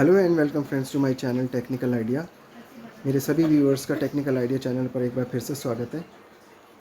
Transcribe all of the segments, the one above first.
Hello and welcome friends to my channel technical idea. मेरे सभी viewers का technical idea channel पर एक बार फिर से स्वागत है।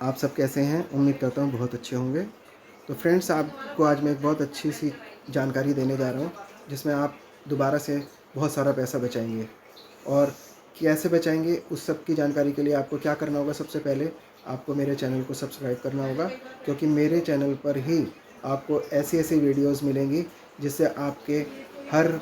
आप सब कैसे हैं? उम्मीद करता हूँ बहुत अच्छे होंगे। तो फ्रेंड्स, आपको आज मैं एक बहुत अच्छी सी जानकारी देने जा रहा हूँ जिसमें आप दोबारा से बहुत सारा पैसा बचाएंगे। और कैसे बचाएंगे उस सब की जानकारी के लिए आपको क्या करना होगा? सबसे पहले आपको मेरे चैनल को सब्सक्राइब करना होगा, क्योंकि मेरे चैनल पर ही आपको ऐसी ऐसी वीडियोज़ मिलेंगी जिससे आपके हर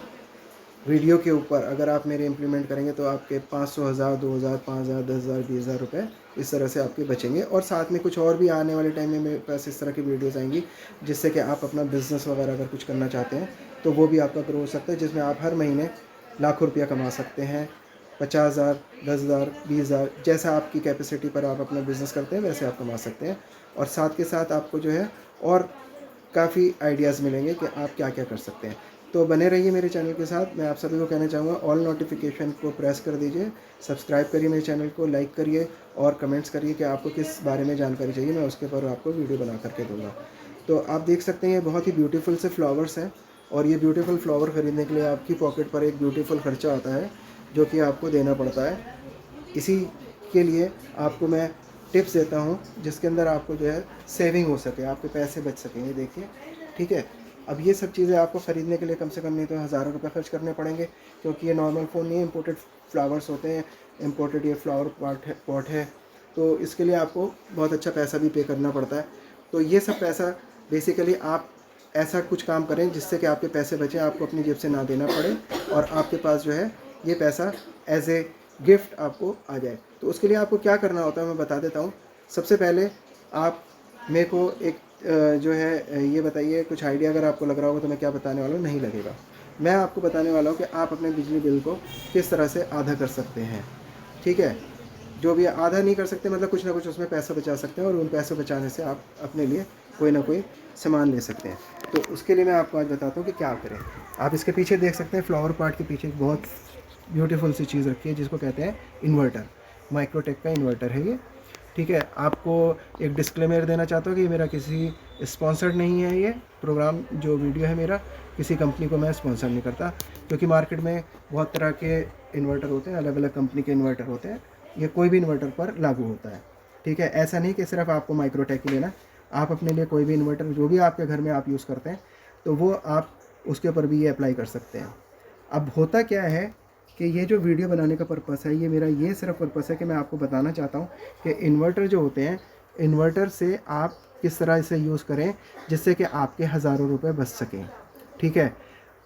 वीडियो के ऊपर अगर आप मेरे इम्प्लीमेंट करेंगे तो आपके 500, 1000, 2000, 5000, 10,000, 20,000 रुपये इस तरह से आपके बचेंगे। और साथ में कुछ और भी आने वाले टाइम में मेरे पास इस तरह की वीडियोस आएंगी जिससे कि आप अपना बिज़नेस वगैरह अगर कुछ करना चाहते हैं तो वो भी आपका ग्रो हो सकता है, जिसमें आप हर महीने लाखों रुपया कमा सकते हैं। 50,000, 10,000, 20,000, जैसा आपकी कैपेसिटी पर आप अपना बिज़नेस करते हैं वैसे आप कमा सकते हैं। और साथ के साथ आपको जो है और काफ़ी आइडियाज़ मिलेंगे कि आप क्या क्या कर सकते हैं। तो बने रहिए मेरे चैनल के साथ। मैं आप सभी को कहना चाहूँगा, ऑल नोटिफिकेशन को प्रेस कर दीजिए, सब्सक्राइब करिए मेरे चैनल को, लाइक करिए और कमेंट्स करिए कि आपको किस बारे में जानकारी चाहिए। मैं उसके ऊपर आपको वीडियो बना करके दूँगा। तो आप देख सकते हैं ये बहुत ही ब्यूटीफुल से फ्लावर्स हैं, और ये ब्यूटीफुल फ्लावर ख़रीदने के लिए आपकी पॉकेट पर एक ब्यूटीफुल खर्चा आता है जो कि आपको देना पड़ता है। इसी के लिए आपको मैं टिप्स देता हूँ जिसके अंदर आपको जो है सेविंग हो सके, आपके पैसे बच सकें। ये देखिए, ठीक है। अब ये सब चीज़ें आपको ख़रीदने के लिए कम से कम नहीं तो हज़ारों रुपये खर्च करने पड़ेंगे, क्योंकि ये नॉर्मल फ़ोन नहीं है, इम्पोर्टेड फ्लावर्स होते हैं। इम्पोर्टेड ये फ्लावर पॉट है, तो इसके लिए आपको बहुत अच्छा पैसा भी पे करना पड़ता है। तो ये सब पैसा बेसिकली आप ऐसा कुछ काम करें जिससे कि आपके पैसे बचें, आपको अपनी जेब से ना देना पड़े और आपके पास जो है ये पैसा एज ए गिफ्ट आपको आ जाए। तो उसके लिए आपको क्या करना होता है मैं बता देता हूँ। सबसे पहले आप मेरे को एक जो है ये बताइए, कुछ आइडिया अगर आपको लग रहा होगा तो मैं क्या बताने वाला हूँ नहीं लगेगा। मैं आपको बताने वाला हूँ कि आप अपने बिजली बिल को किस तरह से आधा कर सकते हैं, ठीक है। जो भी आधा नहीं कर सकते, मतलब कुछ ना कुछ उसमें पैसा बचा सकते हैं और उन पैसों बचाने से आप अपने लिए कोई ना कोई सामान ले सकते हैं। तो उसके लिए मैं आपको आज बताता हूँ कि क्या करें। आप इसके पीछे देख सकते हैं, फ्लावर पॉट के पीछे एक बहुत ब्यूटीफुल सी चीज़ रखी है जिसको कहते हैं इन्वर्टर। माइक्रोटेक का इन्वर्टर है ये, ठीक है। आपको एक डिस्क्लेमर देना चाहता हूँ कि मेरा किसी स्पॉन्सर्ड नहीं है। ये प्रोग्राम जो वीडियो है मेरा किसी कंपनी को मैं स्पॉन्सर नहीं करता, क्योंकि मार्केट में बहुत तरह के इन्वर्टर होते हैं, अलग अलग कंपनी के इन्वर्टर होते हैं। ये कोई भी इन्वर्टर पर लागू होता है, ठीक है। ऐसा नहीं कि सिर्फ आपको माइक्रोटेक ही लेना, आप अपने लिए कोई भी इन्वर्टर जो भी आपके घर में आप यूज़ करते हैं तो वो आप उसके ऊपर भी ये अप्लाई कर सकते हैं। अब होता क्या है कि ये जो वीडियो बनाने का पर्पस है, ये मेरा ये सिर्फ पर्पस है कि मैं आपको बताना चाहता हूँ कि इन्वर्टर जो होते हैं, इन्वर्टर से आप किस तरह इसे यूज़ करें जिससे कि आपके हज़ारों रुपए बच सकें, ठीक है।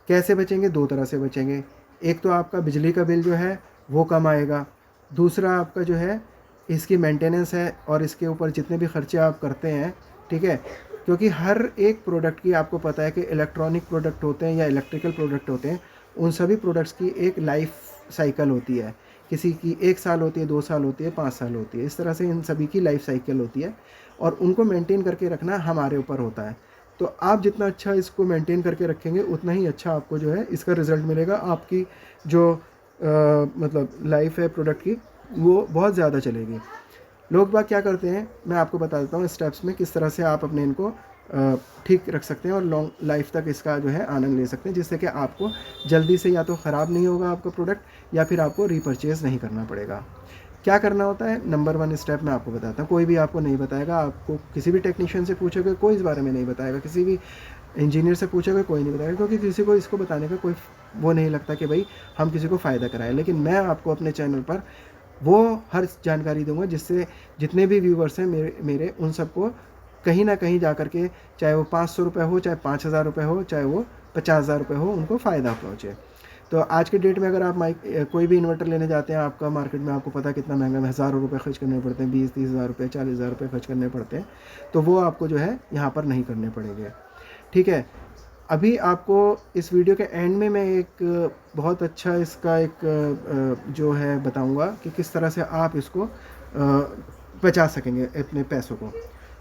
कैसे बचेंगे? दो तरह से बचेंगे। एक तो आपका बिजली का बिल जो है वो कम आएगा, दूसरा आपका जो है इसकी मेंटेनेंस है और इसके ऊपर जितने भी खर्चे आप करते हैं, ठीक है। क्योंकि हर एक प्रोडक्ट की आपको पता है कि इलेक्ट्रॉनिक प्रोडक्ट होते हैं या इलेक्ट्रिकल प्रोडक्ट होते हैं, उन सभी प्रोडक्ट्स की एक लाइफ साइकिल होती है। किसी की 1 साल होती है, 2 साल होती है, 5 साल होती है। इस तरह से इन सभी की लाइफ साइकिल होती है और उनको मेंटेन करके रखना हमारे ऊपर होता है। तो आप जितना अच्छा इसको मेंटेन करके रखेंगे उतना ही अच्छा आपको जो है इसका रिज़ल्ट मिलेगा। आपकी जो मतलब लाइफ है प्रोडक्ट की वो बहुत ज़्यादा चलेगी। लोग बाग क्या करते हैं, मैं आपको बता देता हूँ स्टेप्स में किस तरह से आप अपने इनको ठीक रख सकते हैं और लॉन्ग लाइफ तक इसका जो है आनंद ले सकते हैं, जिससे कि आपको जल्दी से या तो ख़राब नहीं होगा आपका प्रोडक्ट या फिर आपको रीपरचेज़ नहीं करना पड़ेगा। क्या करना होता है? नंबर 1 स्टेप मैं आपको बताता हूँ, कोई भी आपको नहीं बताएगा। आपको किसी भी टेक्नीशियन से पूछोगे कोई इस बारे में नहीं बताएगा, किसी भी इंजीनियर से पूछोगे कोई नहीं बताएगा, क्योंकि किसी को इसको बताने का कोई वो नहीं लगता कि भाई हम किसी को फ़ायदा कराएं। लेकिन मैं आपको अपने चैनल पर वो हर जानकारी दूंगा जिससे जितने भी व्यूवर्स हैं मेरे उन सबको कहीं ना कहीं जा कर के, चाहे वो 500 रुपये हो, चाहे 5,000 रुपये हो, चाहे वो 50,000 रुपये हो, उनको फ़ायदा पहुँचे। तो आज के डेट में अगर आप कोई भी इन्वर्टर लेने जाते हैं, आपका मार्केट में आपको पता कितना महंगा, हज़ारों रुपये खर्च करने पड़ते हैं, 20-30 हज़ार रुपये, 40,000 रुपये खर्च करने पड़ते हैं। तो वो आपको जो है यहाँ पर नहीं करने पड़ेंगे, ठीक है। अभी आपको इस वीडियो के एंड में मैं एक बहुत अच्छा इसका एक जो है बताऊंगा कि किस तरह से आप इसको बचा सकेंगे अपने पैसों को।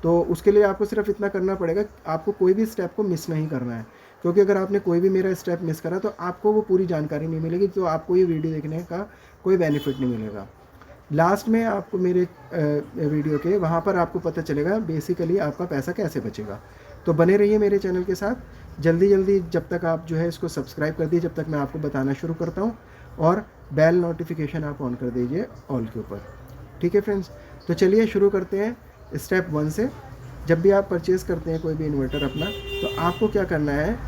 तो उसके लिए आपको सिर्फ इतना करना पड़ेगा, आपको कोई भी स्टेप को मिस नहीं करना है, क्योंकि अगर आपने कोई भी मेरा स्टेप मिस करा तो आपको वो पूरी जानकारी नहीं मिलेगी, तो आपको ये वीडियो देखने का कोई बेनिफिट नहीं मिलेगा। लास्ट में आपको मेरे वीडियो के वहाँ पर आपको पता चलेगा बेसिकली आपका पैसा कैसे बचेगा। तो बने रहिए मेरे चैनल के साथ। जल्दी जल्दी जब तक आप जो है इसको सब्सक्राइब कर दीजिए, जब तक मैं आपको बताना शुरू करता हूँ, और बेल नोटिफिकेशन आप ऑन कर दीजिए ऑल के ऊपर। ठीक है फ्रेंड्स, तो चलिए शुरू करते हैं स्टेप 1 से। जब भी आप परचेज़ करते हैं कोई भी इन्वर्टर अपना, तो आपको क्या करना है,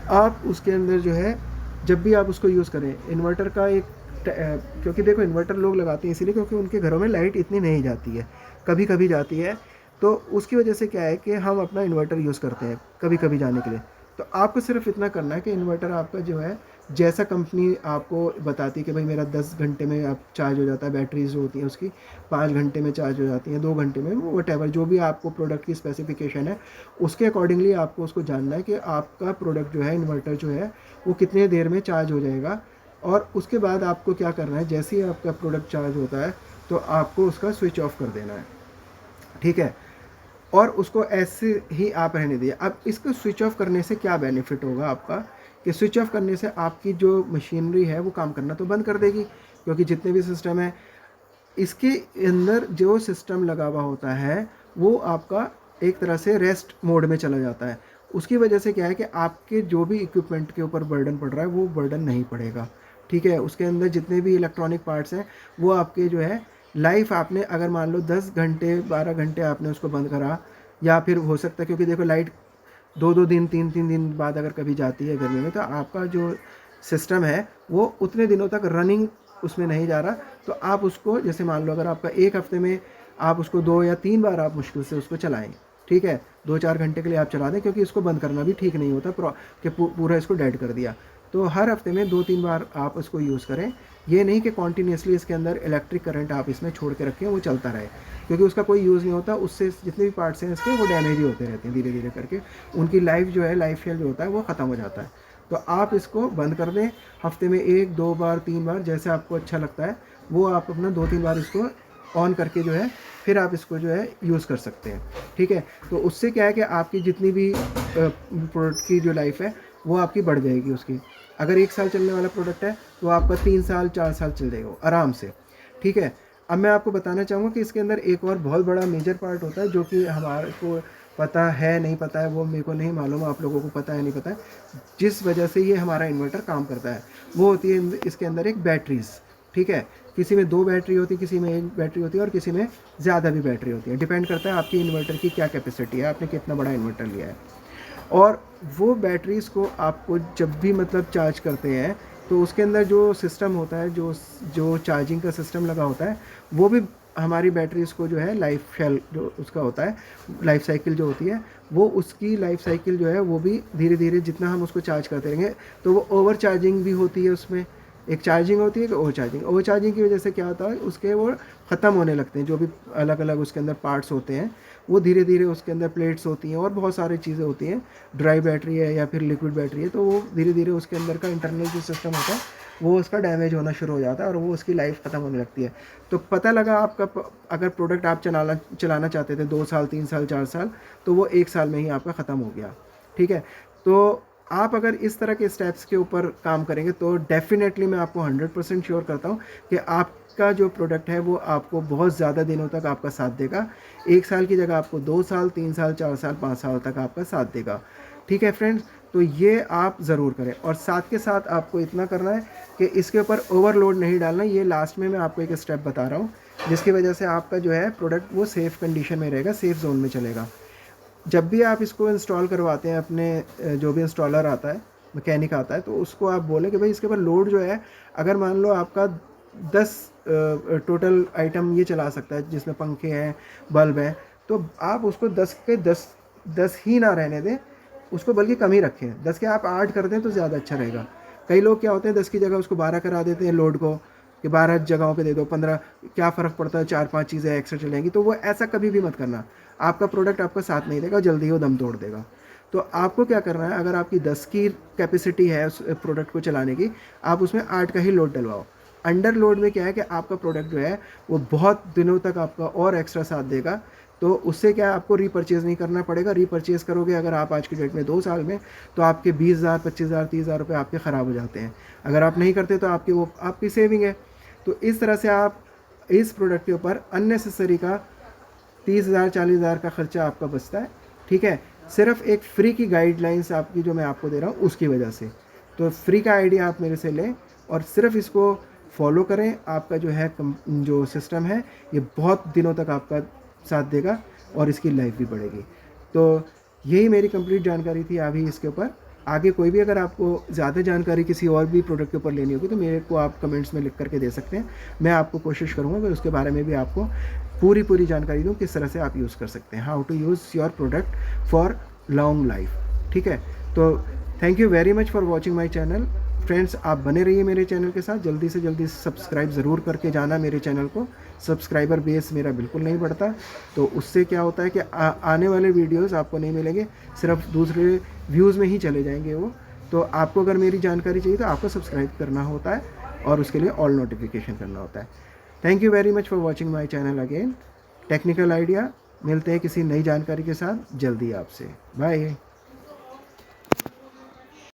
आप उसके अंदर जो है जब भी आप उसको यूज़ करें इन्वर्टर का एक क्योंकि देखो इन्वर्टर लोग लगाते हैं इसीलिए क्योंकि उनके घरों में लाइट इतनी नहीं जाती है, कभी कभी जाती है, तो उसकी वजह से क्या है कि हम अपना इन्वर्टर यूज़ करते हैं कभी कभी जाने के लिए। तो आपको सिर्फ इतना करना है कि इन्वर्टर आपका जो है जैसा कंपनी आपको बताती है कि भाई मेरा 10 घंटे में आप चार्ज हो जाता है, बैटरीज जो होती हैं उसकी 5 घंटे में चार्ज हो जाती हैं, 2 घंटे में, वट एवर जो भी आपको प्रोडक्ट की स्पेसिफिकेशन है उसके अकॉर्डिंगली आपको उसको जानना है कि आपका प्रोडक्ट जो है इन्वर्टर जो है वो कितने देर में चार्ज हो जाएगा। और उसके बाद आपको क्या करना है, जैसे ही आपका प्रोडक्ट चार्ज होता है तो आपको उसका स्विच ऑफ कर देना है। ठीक है, और उसको ऐसे ही आप रहने दीजिए। अब इसको स्विच ऑफ करने से क्या बेनिफिट होगा आपका, कि स्विच ऑफ करने से आपकी जो मशीनरी है वो काम करना तो बंद कर देगी, क्योंकि जितने भी सिस्टम है इसके अंदर जो सिस्टम लगा हुआ होता है वो आपका एक तरह से रेस्ट मोड में चला जाता है। उसकी वजह से क्या है कि आपके जो भी इक्विपमेंट के ऊपर बर्डन पड़ रहा है वो बर्डन नहीं पड़ेगा। ठीक है, उसके अंदर जितने भी इलेक्ट्रॉनिक पार्ट्स हैं वो आपके जो है लाइफ, आपने अगर मान लो 10 घंटे 12 घंटे आपने उसको बंद करा, या फिर हो सकता है क्योंकि देखो लाइट 2-2 दिन 3-3 दिन बाद अगर कभी जाती है गर्मी में, तो आपका जो सिस्टम है वो उतने दिनों तक रनिंग उसमें नहीं जा रहा। तो आप उसको जैसे मान लो अगर आपका एक हफ्ते में आप उसको 2 या 3 बार आप मुश्किल से उसको चलाएं, ठीक है, 2-4 घंटे के लिए आप चला दें, क्योंकि इसको बंद करना भी ठीक नहीं होता कि पूरा इसको डेड कर दिया। तो हर हफ्ते में 2-3 बार आप इसको यूज़ करें। ये नहीं कि कॉन्टीन्यूसली इसके अंदर इलेक्ट्रिक करंट आप इसमें छोड़ के रखें वो चलता रहे, क्योंकि उसका कोई यूज़ नहीं होता, उससे जितने भी पार्ट्स हैं इसके वो डैमेज ही होते रहते हैं धीरे धीरे करके, उनकी लाइफ जो है लाइफ शेल जो होता है वो ख़त्म हो जाता है। तो आप इसको बंद कर दें, हफ्ते में 1-2 बार 3 बार जैसे आपको अच्छा लगता है वो आप अपना 2-3 बार इसको ऑन करके जो है फिर आप इसको जो है यूज़ कर सकते हैं। ठीक है, तो उससे क्या है कि आपकी जितनी भी प्रोडक्ट की जो लाइफ है वो आपकी बढ़ जाएगी उसकी। अगर 1 साल चलने वाला प्रोडक्ट है तो आपका 3 साल 4 साल चल जाएगा आराम से। ठीक है, अब मैं आपको बताना चाहूँगा कि इसके अंदर एक और बहुत बड़ा मेजर पार्ट होता है जो कि हमारे को पता है नहीं पता है, वो मेरे को नहीं मालूम, आप लोगों को पता है नहीं पता है, जिस वजह से ये हमारा इन्वर्टर काम करता है, वो होती है इसके अंदर एक बैटरीज़। ठीक है, किसी में 2 बैटरी होती है, किसी में 1 बैटरी होती है, और किसी में ज़्यादा भी बैटरी होती है, डिपेंड करता है आपकी इन्वर्टर की क्या कैपेसिटी है, आपने कितना बड़ा इन्वर्टर लिया है। और वो बैटरीज़ को आपको जब भी मतलब चार्ज करते हैं तो उसके अंदर जो सिस्टम होता है, जो चार्जिंग का सिस्टम लगा होता है, वो भी हमारी बैटरीज़ को जो है लाइफ शेल जो उसका होता है, लाइफ साइकिल जो होती है, वो उसकी लाइफ साइकिल जो है वो भी धीरे धीरे जितना हम उसको चार्ज करते रहेंगे तो वो ओवर चार्जिंग भी होती है उसमें। एक चार्जिंग होती है कि ओवर चार्जिंग की वजह से क्या होता है उसके वो ख़त्म होने लगते हैं, जो भी अलग अलग उसके अंदर पार्ट्स होते हैं वो धीरे धीरे उसके अंदर प्लेट्स होती हैं और बहुत सारी चीज़ें होती हैं, ड्राई बैटरी है या फिर लिक्विड बैटरी है, तो वो धीरे धीरे उसके अंदर का इंटरनल जो सिस्टम होता है वो उसका डैमेज होना शुरू हो जाता है और वो उसकी लाइफ ख़त्म होने लगती है। तो पता लगा आपका अगर प्रोडक्ट आप चलाना चाहते थे 2 साल 3 साल 4 साल, तो वो 1 साल में ही आपका ख़त्म हो गया। ठीक है, तो आप अगर इस तरह के स्टेप्स के ऊपर काम करेंगे तो डेफिनेटली मैं आपको 100% श्योर करता हूँ कि आपका जो प्रोडक्ट है वो आपको बहुत ज़्यादा दिनों तक आपका साथ देगा। 1 साल की जगह आपको 2 साल 3 साल 4 साल 5 साल तक आपका साथ देगा। ठीक है फ्रेंड्स, तो ये आप ज़रूर करें, और साथ के साथ आपको इतना करना है कि इसके ऊपर ओवरलोड नहीं डालना। ये लास्ट में मैं आपको एक स्टेप बता रहा हूँ जिसकी वजह से आपका जो है प्रोडक्ट वो सेफ़ कंडीशन में रहेगा, सेफ़ जोन में चलेगा। जब भी आप इसको इंस्टॉल करवाते हैं अपने जो भी इंस्टॉलर आता है, मैकेनिक आता है, तो उसको आप बोलें कि भाई इसके ऊपर लोड जो है, अगर मान लो आपका 10 टोटल आइटम ये चला सकता है जिसमें पंखे हैं बल्ब हैं, तो आप उसको 10 के 10 ही ना रहने दें, उसको बल्कि कम ही रखें। 10 के आप 8 कर दें तो ज़्यादा अच्छा रहेगा। कई लोग क्या होते हैं 10 की जगह उसको 12 करा देते हैं लोड को, कि 12 जगहों पे दे दो, 15 क्या फ़र्क पड़ता है, 4-5 चीज़ें एक्स्ट्रा चलेंगी। तो वो ऐसा कभी भी मत करना, आपका प्रोडक्ट आपका साथ नहीं देगा, जल्दी ही वो दम तोड़ देगा। तो आपको क्या करना है, अगर आपकी 10 की कैपेसिटी है उस प्रोडक्ट को चलाने की, आप उसमें 8 का ही लोड डलवाओ। अंडर लोड में क्या है कि आपका प्रोडक्ट जो है वो बहुत दिनों तक आपका और एक्स्ट्रा साथ देगा। तो उससे क्या है, आपको रीपरचेज़ नहीं करना पड़ेगा। रीपरचेज़ करोगे अगर आप आज की डेट में 2 साल में, तो आपके 20,000 25,000 30,000 रुपये आपके ख़राब हो जाते हैं। अगर आप नहीं करते तो आपकी वो आपकी सेविंग है। तो इस तरह से आप इस प्रोडक्ट के ऊपर अननेसेसरी का 30,000 40,000 का ख़र्चा आपका बचता है। ठीक है, सिर्फ एक फ्री की गाइडलाइंस आपकी जो मैं आपको दे रहा हूँ उसकी वजह से। तो फ्री का आइडिया आप मेरे से लें और सिर्फ इसको फॉलो करें। आपका जो है जो सिस्टम है ये बहुत दिनों तक आपका साथ देगा और इसकी लाइफ भी बढ़ेगी। तो यही मेरी कंप्लीट जानकारी थी अभी इसके ऊपर। आगे कोई भी अगर आपको ज़्यादा जानकारी किसी और भी प्रोडक्ट के ऊपर लेनी होगी तो मेरे को आप कमेंट्स में लिख करके दे सकते हैं। मैं आपको कोशिश करूँगा कि उसके बारे में भी आपको पूरी जानकारी दूँ किस तरह से आप यूज़ कर सकते हैं, how to use your product for long life. ठीक है, तो thank you very much for watching my channel. Friends, आप बने रहिए मेरे चैनल के साथ, जल्दी से जल्दी सब्सक्राइब ज़रूर करके जाना मेरे चैनल को। सब्सक्राइबर बेस मेरा बिल्कुल नहीं बढ़ता, तो उससे क्या होता है कि आने वाले वीडियोस आपको नहीं मिलेंगे, सिर्फ दूसरे व्यूज़ में ही चले जाएंगे वो। तो आपको अगर मेरी जानकारी चाहिए तो आपको सब्सक्राइब करना होता है और उसके लिए ऑल नोटिफिकेशन करना होता है। Thank you very much for watching my channel again, technical idea. मिलते हैं किसी नई जानकारी के साथ जल्दी आपसे। बाय।